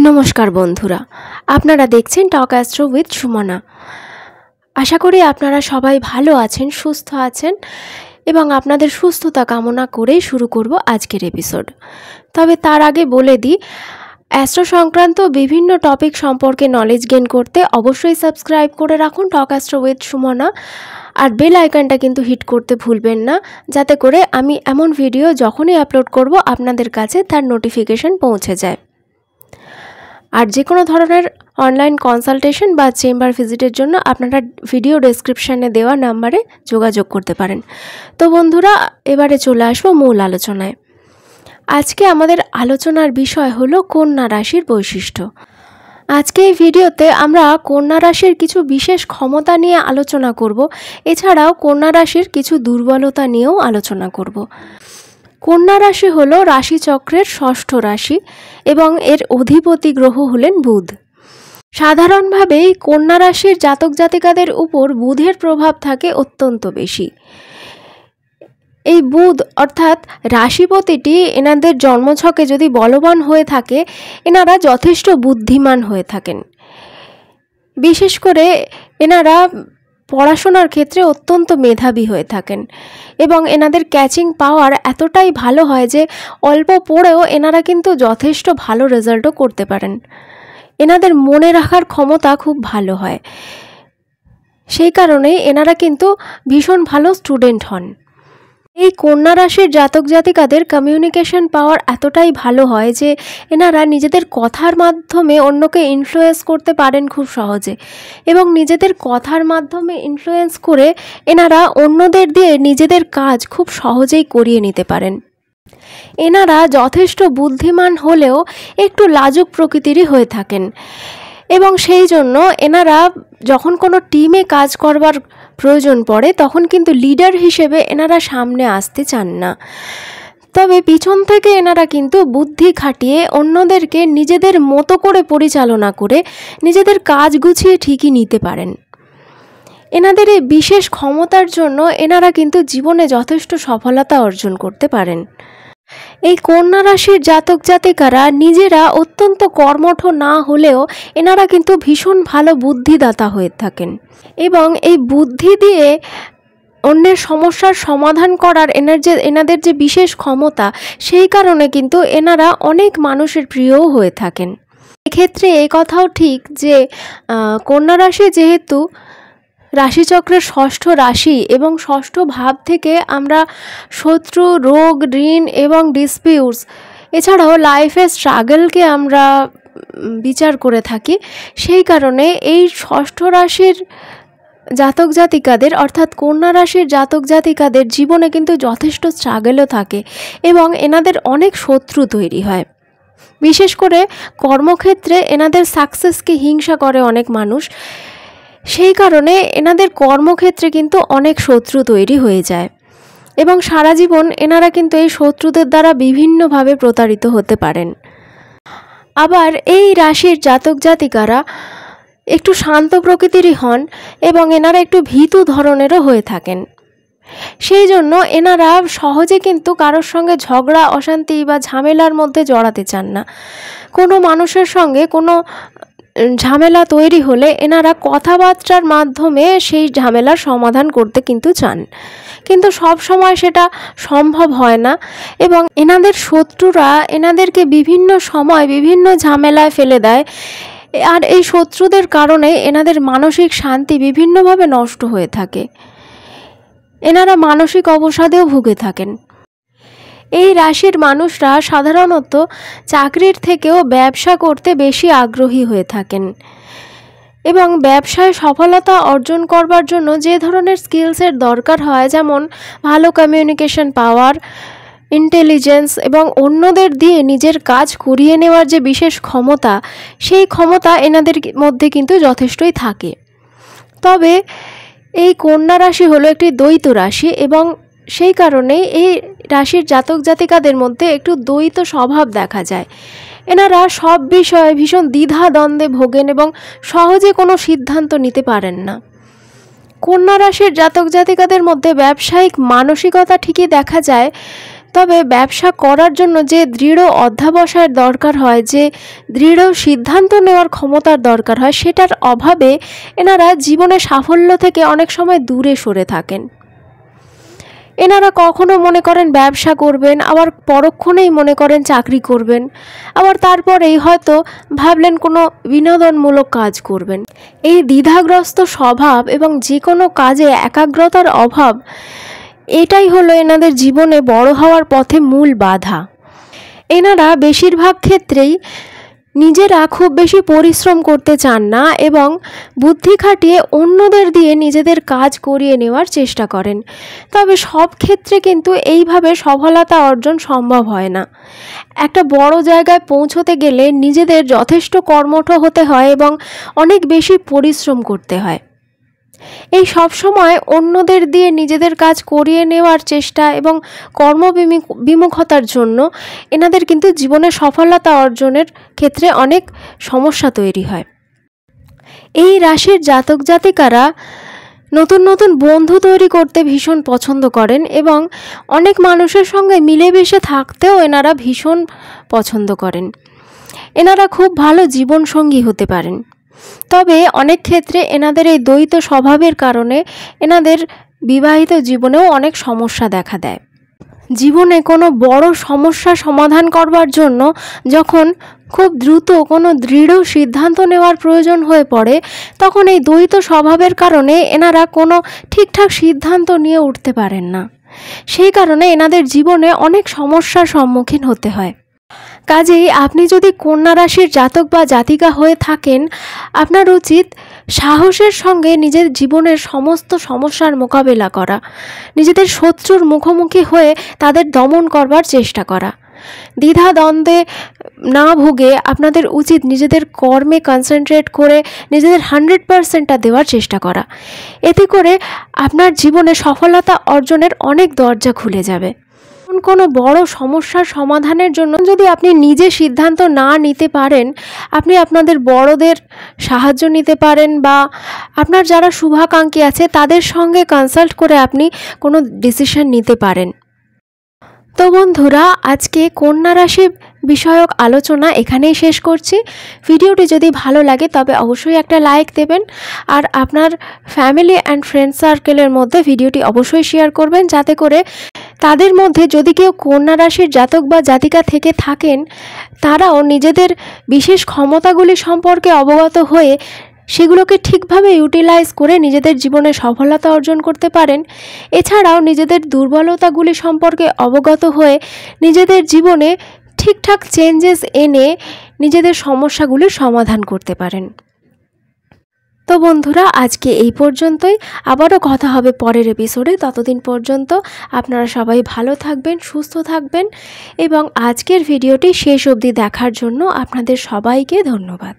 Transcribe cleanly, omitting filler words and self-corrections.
নমস্কার বন্ধুরা, আপনারা দেখছেন টক অ্যাস্ট্রো উইথ সুমনা। আশা করি আপনারা সবাই ভালো আছেন, সুস্থ আছেন এবং আপনাদের সুস্থতা কামনা করেই শুরু করব আজকের এপিসোড। তবে তার আগে বলে দিই, অ্যাস্ট্রো সংক্রান্ত বিভিন্ন টপিক সম্পর্কে নলেজ গেইন করতে অবশ্যই সাবস্ক্রাইব করে রাখুন টক অ্যাস্ট্রো উইথ সুমনা, আর বেল আইকনটা কিন্তু হিট করতে ভুলবেন না, যাতে করে আমি এমন ভিডিও যখনই আপলোড করব আপনাদের কাছে তার নোটিফিকেশন পৌঁছে যায়। আর যে কোনো ধরনের অনলাইন কনসালটেশন বা চেম্বার ভিজিটের জন্য আপনারা ভিডিও ডেসক্রিপশানে দেওয়া নাম্বারে যোগাযোগ করতে পারেন। তো বন্ধুরা, এবারে চলে আসবো মূল আলোচনায়। আজকে আমাদের আলোচনার বিষয় হলো কন্যা রাশির বৈশিষ্ট্য। আজকে এই ভিডিওতে আমরা কন্যা রাশির কিছু বিশেষ ক্ষমতা নিয়ে আলোচনা করব, এছাড়াও কন্যা রাশির কিছু দুর্বলতা নিয়েও আলোচনা করব। কন্যা রাশি হলো রাশিচক্রের ষষ্ঠ রাশি এবং এর অধিপতি গ্রহ হলেন বুধ। সাধারণভাবেই কন্যা রাশির জাতক জাতিকাদের উপর বুধের প্রভাব থাকে অত্যন্ত বেশি। এই বুধ অর্থাৎ রাশিপতিটি এনাদের জন্মছকে যদি বলবান হয়ে থাকে, এনারা যথেষ্ট বুদ্ধিমান হয়ে থাকেন। বিশেষ করে এনারা পড়াশোনার ক্ষেত্রে অত্যন্ত মেধাবী হয়ে থাকেন এবং এনাদের ক্যাচিং পাওয়ার এতটাই ভালো হয় যে অল্প পড়েও এনারা কিন্তু যথেষ্ট ভালো রেজাল্টও করতে পারেন। এনাদের মনে রাখার ক্ষমতা খুব ভালো হয়, সেই কারণেই এনারা কিন্তু ভীষণ ভালো স্টুডেন্ট হন। এই কন্যা রাশির জাতক জাতিকাদের কমিউনিকেশন পাওয়ার এতটাই ভালো হয় যে এনারা নিজেদের কথার মাধ্যমে অন্যকে ইনফ্লুয়েন্স করতে পারেন খুব সহজে, এবং নিজেদের কথার মাধ্যমে ইনফ্লুয়েন্স করে এনারা অন্যদের দিয়ে নিজেদের কাজ খুব সহজেই করিয়ে নিতে পারেন। এনারা যথেষ্ট বুদ্ধিমান হলেও একটু লাজুক প্রকৃতিরই হয়ে থাকেন এবং সেই জন্য এনারা যখন কোনো টিমে কাজ করবার প্রয়োজন পড়ে তখন কিন্তু লিডার হিসেবে এনারা সামনে আসতে চান না। তবে পিছন থেকে এনারা কিন্তু বুদ্ধি খাটিয়ে অন্যদেরকে নিজেদের মতো করে পরিচালনা করে নিজেদের কাজ গুছিয়ে ঠিকই নিতে পারেন। এনাদের এই বিশেষ ক্ষমতার জন্য এনারা কিন্তু জীবনে যথেষ্ট সফলতা অর্জন করতে পারেন। এই কন্যা রাশির জাতক জাতিকারা নিজেরা অত্যন্ত কর্মঠ না হলেও এনারা কিন্তু ভীষণ ভালো বুদ্ধিদাতা হয়ে থাকেন এবং এই বুদ্ধি দিয়ে অন্যের সমস্যার সমাধান করার এনাদের যে বিশেষ ক্ষমতা, সেই কারণে কিন্তু এনারা অনেক মানুষের প্রিয়ও হয়ে থাকেন। এক্ষেত্রে এই কথাও ঠিক যে কন্যা রাশি যেহেতু রাশিচক্রের ষষ্ঠ রাশি এবং ষষ্ঠ ভাব থেকে আমরা শত্রু, রোগ, ঋণ এবং ডিসপিউটস এছাড়াও লাইফের স্ট্রাগলকে আমরা বিচার করে থাকি, সেই কারণে এই ষষ্ঠ রাশির জাতক জাতিকাদের অর্থাৎ কন্যা রাশির জাতক জাতিকাদের জীবনে কিন্তু যথেষ্ট স্ট্রাগলও থাকে এবং এনাদের অনেক শত্রু তৈরি হয়। বিশেষ করে কর্মক্ষেত্রে এনাদের সাকসেসকে হিংসা করে অনেক মানুষ, সেই কারণে এনাদের কর্মক্ষেত্রে কিন্তু অনেক শত্রু তৈরি হয়ে যায় এবং সারা জীবন এনারা কিন্তু এই শত্রুদের দ্বারা বিভিন্নভাবে প্রতারিত হতে পারেন। আবার এই রাশির জাতক জাতিকারা একটু শান্ত প্রকৃতিরই হন এবং এনারা একটু ভীতু ধরনেরও হয়ে থাকেন। সেই জন্য এনারা সহজে কিন্তু কারোর সঙ্গে ঝগড়া, অশান্তি বা ঝামেলার মধ্যে জড়াতে চান না। কোনো মানুষের সঙ্গে কোনো ঝামেলা তৈরি হলে এনারা কথাবার্তার মাধ্যমে সেই ঝামেলার সমাধান করতে কিন্তু চান, কিন্তু সব সময় সেটা সম্ভব হয় না এবং এনাদের শত্রুরা এনাদেরকে বিভিন্ন সময় বিভিন্ন ঝামেলায় ফেলে দেয়, আর এই শত্রুদের কারণে এনাদের মানসিক শান্তি বিভিন্নভাবে নষ্ট হয়ে থাকে। এনারা মানসিক অবসাদেও ভুগে থাকেন। এই রাশির মানুষরা সাধারণত চাকরির থেকেও ব্যবসা করতে বেশি আগ্রহী হয়ে থাকেন এবং ব্যবসায় সফলতা অর্জন করবার জন্য যে ধরনের স্কিলসের দরকার হয়, যেমন ভালো কমিউনিকেশন পাওয়ার, ইন্টেলিজেন্স এবং অন্যদের দিয়ে নিজের কাজ করিয়ে নেওয়ার যে বিশেষ ক্ষমতা, সেই ক্ষমতা এনাদের মধ্যে কিন্তু যথেষ্টই থাকে। তবে এই কন্যা রাশি হলো একটি দ্বৈত রাশি এবং সেই কারণেই এই রাশির জাতক জাতিকাদের মধ্যে একটু দ্বৈত স্বভাব দেখা যায়। এনারা সব বিষয়ে ভীষণ দ্বিধা দ্বন্দ্বে ভোগেন এবং সহজে কোনো সিদ্ধান্ত নিতে পারেন না। কন্যা রাশির জাতক জাতিকাদের মধ্যে ব্যবসায়িক মানসিকতা ঠিকই দেখা যায়, তবে ব্যবসা করার জন্য যে দৃঢ় অধ্যবসায়ের দরকার হয়, যে দৃঢ় সিদ্ধান্ত নেওয়ার ক্ষমতার দরকার হয়, সেটার অভাবে এনারা জীবনে সাফল্য থেকে অনেক সময় দূরে সরে থাকেন। এনারা কখনো মনে করেন ব্যবসা করবেন, আবার পরক্ষণেই মনে করেন চাকরি করবেন, আবার তারপরেই হয়তো ভাবলেন কোনো বিনোদনমূলক কাজ করবেন। এই দ্বিধাগ্রস্ত স্বভাব এবং যে কোনো কাজে একাগ্রতার অভাব, এটাই হলো এনাদের জীবনে বড় হওয়ার পথে মূল বাধা। এনারা বেশিরভাগ ক্ষেত্রেই নিজেরা খুব বেশি পরিশ্রম করতে চান না এবং বুদ্ধি খাটিয়ে অন্যদের দিয়ে নিজেদের কাজ করিয়ে নেওয়ার চেষ্টা করেন। তবে সব ক্ষেত্রে কিন্তু এইভাবে সফলতা অর্জন সম্ভব হয় না। একটা বড় জায়গায় পৌঁছতে গেলে নিজেদের যথেষ্ট কর্মঠ হতে হয় এবং অনেক বেশি পরিশ্রম করতে হয়। এই সব সময় অন্যদের দিয়ে নিজেদের কাজ করিয়ে নেওয়ার চেষ্টা এবং কর্মবিমুখতার জন্য এনাদের কিন্তু জীবনে সফলতা অর্জনের ক্ষেত্রে অনেক সমস্যা তৈরি হয়। এই রাশির জাতক জাতিকারা নতুন নতুন বন্ধু তৈরি করতে ভীষণ পছন্দ করেন এবং অনেক মানুষের সঙ্গে মিলেমিশে থাকতেও এনারা ভীষণ পছন্দ করেন। এনারা খুব ভালো জীবনসঙ্গী হতে পারেন। তবে অনেক ক্ষেত্রে এনাদের এই দ্বৈত স্বভাবের কারণে এনাদের বিবাহিত জীবনেও অনেক সমস্যা দেখা দেয়। জীবনে কোনো বড় সমস্যা সমাধান করবার জন্য যখন খুব দ্রুত কোনো দৃঢ় সিদ্ধান্ত নেওয়ার প্রয়োজন হয়ে পড়ে, তখন এই দ্বৈত স্বভাবের কারণে এনারা কোনো ঠিকঠাক সিদ্ধান্ত নিয়ে উঠতে পারেন না। সেই কারণে এনাদের জীবনে অনেক সমস্যার সম্মুখীন হতে হয়। কাজেই আপনি যদি কন্যা রাশির জাতক বা জাতিকা হয়ে থাকেন, আপনার উচিত সাহসের সঙ্গে নিজের জীবনের সমস্ত সমস্যার মোকাবেলা করা, নিজেদের শত্রুর মুখোমুখি হয়ে তাদের দমন করবার চেষ্টা করা। দ্বিধা দ্বন্দ্বে না ভুগে আপনাদের উচিত নিজেদের কর্মে কনসেন্ট্রেট করে নিজেদের 100%টা দেওয়ার চেষ্টা করা। এতে করে আপনার জীবনে সফলতা অর্জনের অনেক দরজা খুলে যাবে। কোনো বড় সমস্যার সমাধানের জন্য যদি আপনি নিজে সিদ্ধান্ত না নিতে পারেন, আপনি আপনাদের বড়দের সাহায্য নিতে পারেন বা আপনার যারা শুভাকাঙ্ক্ষী আছে তাদের সঙ্গে কনসাল্ট করে আপনি কোনো ডিসিশন নিতে পারেন। তো বন্ধুরা, আজকে কন্যা রাশি বিষয়ক আলোচনা এখানেই শেষ করছি। ভিডিওটি যদি ভালো লাগে তবে অবশ্যই একটা লাইক দেবেন, আর আপনার ফ্যামিলি অ্যান্ড ফ্রেন্ড সার্কেলের মধ্যে ভিডিওটি অবশ্যই শেয়ার করবেন, যাতে করে তাদের মধ্যে যদি কেউ কন্যা রাশির জাতক বা জাতিকা থেকে থাকেন, তারাও নিজেদের বিশেষ ক্ষমতাগুলি সম্পর্কে অবগত হয়ে সেগুলোকে ঠিকভাবে ইউটিলাইজ করে নিজেদের জীবনে সফলতা অর্জন করতে পারেন। এছাড়াও নিজেদের দুর্বলতাগুলি সম্পর্কে অবগত হয়ে নিজেদের জীবনে ঠিকঠাক চেঞ্জেস এনে নিজেদের সমস্যাগুলির সমাধান করতে পারেন। তো বন্ধুরা, আজকে এই পর্যন্তই। আবারও কথা হবে পরের এপিসোডে। ততদিন পর্যন্ত আপনারা সবাই ভালো থাকবেন, সুস্থ থাকবেন এবং আজকের ভিডিওটি শেষ অবধি দেখার জন্য আপনাদের সবাইকে ধন্যবাদ।